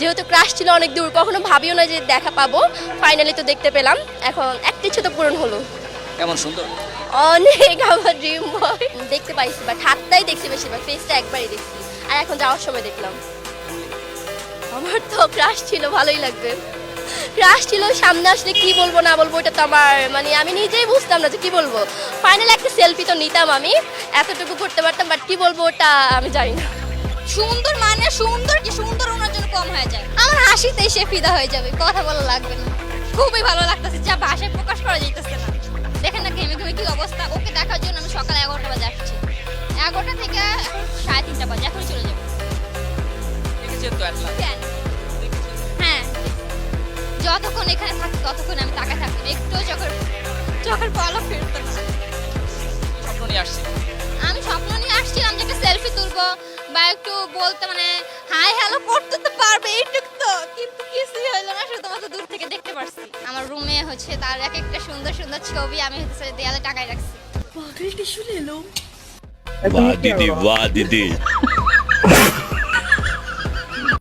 যেহেতু ক্রাশ ছিল অনেক দূর, কখনো ভাবিও না যে দেখা পাবো, ফাইনালি তো দেখতে পেলাম। এখন একটা ইচ্ছে তো পূরণ হলো। কেমন সুন্দর? অনেক আমার ড্রিম বয় দেখতে পাইছি, বাট হাতটাই দেখছি বেশিরভাগ, ফেসটা একবারই দেখছি। আর এখন যাওয়ার সময় দেখলাম। আমার তো ক্রাশ ছিল, ভালোই লাগবে। ক্রাশ ছিল, সামনে আসলে কি বলবো না বলবো এটা তো আমার মানে আমি নিজেই বুঝতাম না যে কি বলবো। ফাইনালি একটা সেলফি তো নিতাম, আমি এতটুকু করতে পারতাম, বাট কি বলবো ওটা আমি জানি না। সুন্দর মানে সুন্দর, কি সুন্দর ওনার জন্য কম হয়ে যায়। আমার হাসিতে সে ফিদা হয়ে যাবে, কথা বলা লাগবে না। খুবই ভালো লাগতেছে, যা ভাষায় প্রকাশ করা যাইতেছে না। দেখেন না ঘেমে ঘেমে কি অবস্থা। ওকে দেখার জন্য আমি সকাল 11টা বাজে আসছি, 11টা থেকে এখন 3:30 বাজে, এখনই চলে যাবো। দেখেছেন তো একলা? কেন? হ্যাঁ, যতক্ষণ এখানে থাকি ততক্ষণ আমি তাকায় থাকতাম, একটু চোখের পলক ফিরতো না। স্বপ্ন নিয়ে আসছি। আমি স্বপ্ন নিয়ে আসছিলাম যে একটা সেলফি তুলবো বা একটু বলতে মানে হাই হ্যালো করতে তো পারবে এইটুকু তো, কিন্তু কিছুই হইলো না, শুধুমাত্র দূর থেকে দেখতে পারছি। আমার রুমে হচ্ছে তার এক একটা সুন্দর সুন্দর ছবি আমি হচ্ছে দেয়ালে টাকায় রাখছি। वाह दीदी वाह दीदी